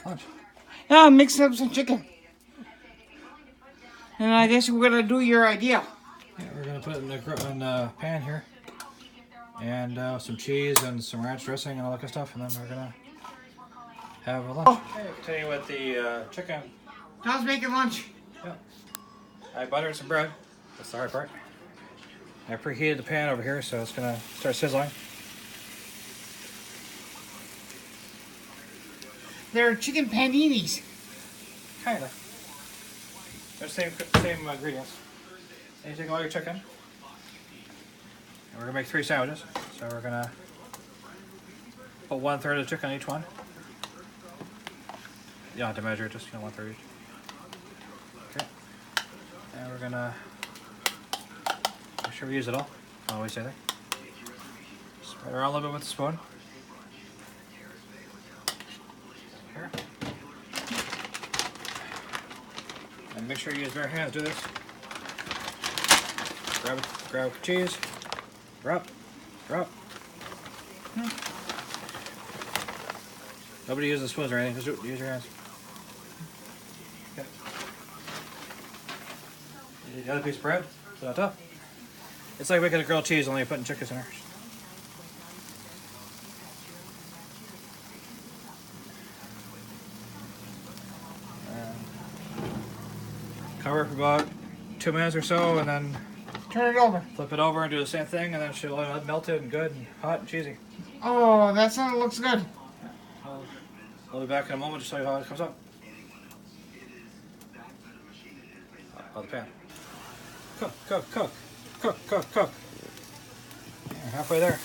lunch? Yeah, mix up some chicken. And I guess we're gonna do your idea. Yeah, we're gonna put it in the pan here, and some cheese and some ranch dressing and all that good stuff, and then we're gonna have a lunch. Oh. Okay, continue with the chicken. Tom's making lunch. Yeah. I buttered some bread. That's the hard part. I preheated the pan over here, so it's gonna start sizzling. They're chicken paninis. Kinda. They're the same ingredients. And you take all your chicken. And we're gonna make 3 sandwiches. So we're gonna put 1/3 of the chicken on each one. You don't have to measure it, just 1/3 each. Okay. And we're gonna make sure we use it all. Don't waste anything. Spread it around a little bit with the spoon. Here. And make sure you use bare hands to do this. Grab cheese. Drop. Nobody uses spoons or anything, just use your hands. Okay. The other piece of bread, put it on top. It's like making a grilled cheese, only putting chicken in there. Cover it for about 2 minutes or so, and then Turn it over. flip it over and do the same thing, and then she'll melt it and good and hot and cheesy. Oh, that sound looks good. I'll be back in a moment to show you how it comes up. Out of the pan. Cook. Yeah, halfway there.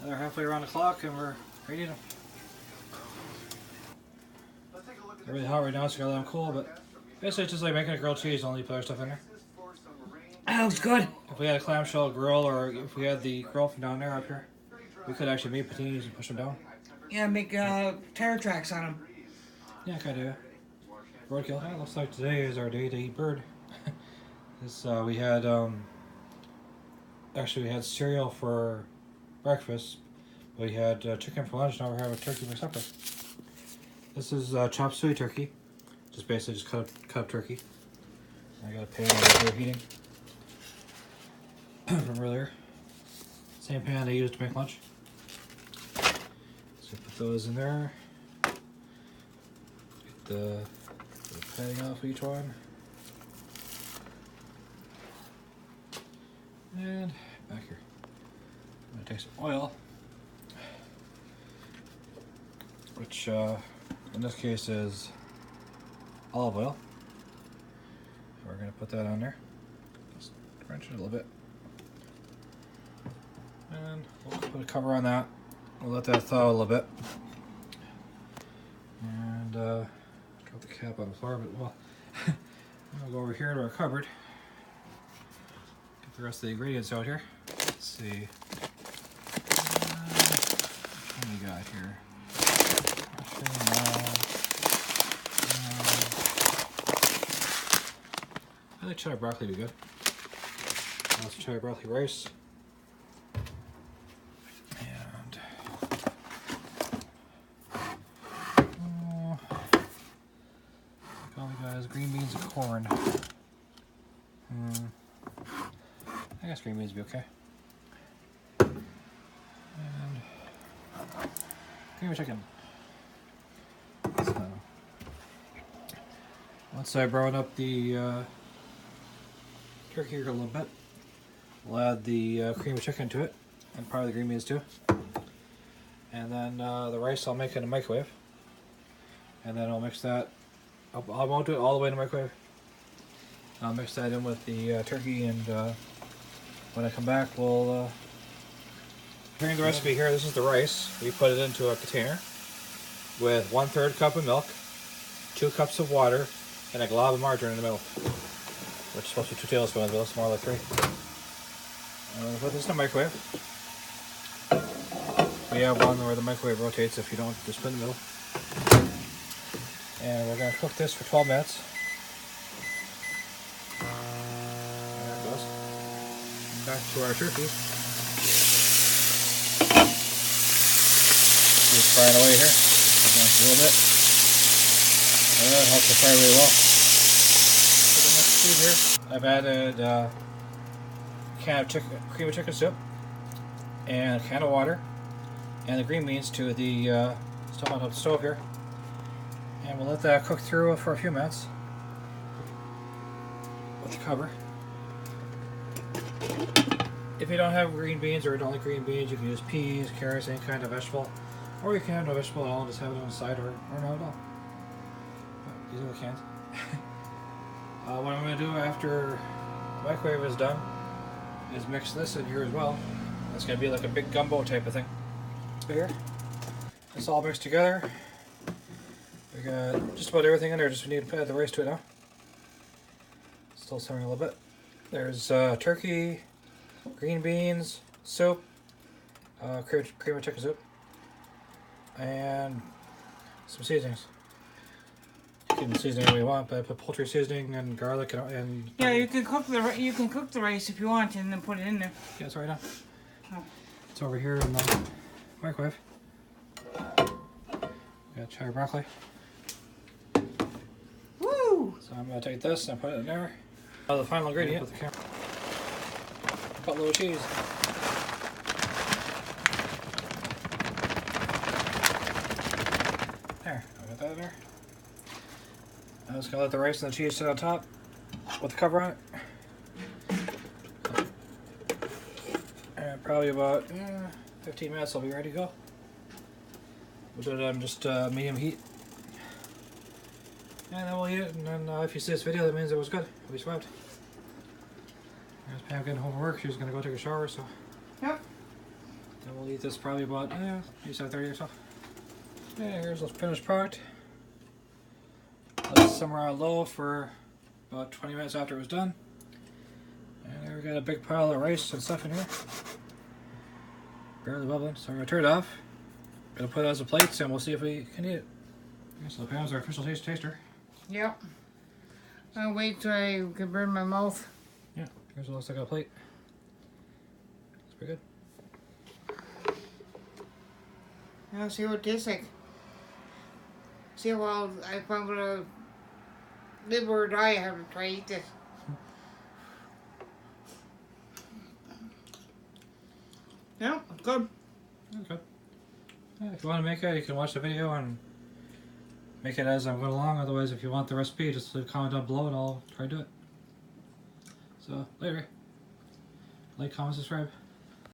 Another halfway around the clock, and we're ready to eat them. They're really hot right now, so gotta let them cool, but basically it's just like making a grilled cheese, only put other stuff in there. That looks good. If we had a clamshell grill, or if we had the grill from down there up here, we could actually make paninis and push them down. Yeah, make tire tracks on them. Yeah, kind of. Roadkill. Yeah, looks like today is our day to eat bird. We had actually we had cereal for breakfast. We had chicken for lunch. Now we're having turkey for supper. This is chopped suey turkey. Just basically just cut up turkey. I got a pan over here heating from earlier. Same pan I used to make lunch. So put those in there. Get the padding off each one. And back here. I'm gonna take some oil, which in this case is olive oil. We're gonna put that on there. Just crunch it a little bit. And we'll put a cover on that. We'll let that thaw a little bit. And drop the cap on the floor, but well, we'll go over here to our cupboard. Get the rest of the ingredients out here. Let's see. What do we got here? I think cheddar broccoli would be good. Let's try broccoli rice. And golly guys, green beans and corn. I guess green beans would be okay. And creamy chicken. So once I brown up the turkey here a little bit, we'll add the cream of chicken to it, and probably the green beans too. And then the rice I'll make in the microwave. And then I'll mix that. I won't do it all the way in the microwave. I'll mix that in with the turkey, and when I come back, we'll hearing the recipe here. This is the rice. We put it into a container with 1/3 cup of milk, 2 cups of water, and a glob of margarine in the middle, which is supposed to be 2 tablespoons, but it's more like 3. And we'll put this in the microwave. We have one where the microwave rotates if you don't just put it in the middle. And we're going to cook this for 12 minutes. There it goes. Back to our turkey. frying away here. Just a little bit. That helps it fry really well. Put in the food here. I've added a can of cream of chicken soup and a can of water and the green beans to the stove here. And we'll let that cook through for a few minutes with the cover. If you don't have green beans or don't like green beans, you can use peas, carrots, any kind of vegetable. Or you can have no vegetable at all and just have it on the side or not at all. But these are the cans. What I'm going to do after the microwave is done is mix this in here as well. It's going to be like a big gumbo type of thing. So here, it's all mixed together. We got just about everything in there, just we need to add the rice to it now. Still simmering a little bit. There's turkey, green beans, soup, cream of chicken soup, and some seasonings. You can season any way you want, but I put poultry seasoning and garlic and Yeah, you can cook the rice if you want and then put it in there. yeah, it's right now. Oh. It's over here in the microwave. Got cherry broccoli. Woo! So I'm going to take this and put it in there. Now the final ingredient. With the camera. Cut little cheese. There, I got that in there. I'm just going to let the rice and the cheese sit on top with the cover on it. And probably about 15 minutes I'll be ready to go. We'll do it on just medium heat. And then we'll eat it, and then if you see this video, that means it was good. We survived. There's Pam getting home from work. She's going to go take a shower, so. Yep. Then we'll eat this probably about, maybe 7:30 or so. Yeah, here's the finished product. Let it simmer on low for about 20 minutes after it was done. And there we got a big pile of rice and stuff in here. Barely bubbling, so I'm going to turn it off. Gonna put it on some plates and we'll see if we can eat it. Okay, so Pam's our official taster. Yep. I'll wait till I can burn my mouth. Yeah, here's what looks like on a plate. It's pretty good. I'll see what it tastes like. See if if I'm gonna live or die, I have to try to eat this. Yeah, it's good. That's good. Yeah, if you want to make it, you can watch the video and make it as I'm going along. Otherwise, if you want the recipe, just leave a comment down below and I'll try to do it. So, later. Like, comment, subscribe.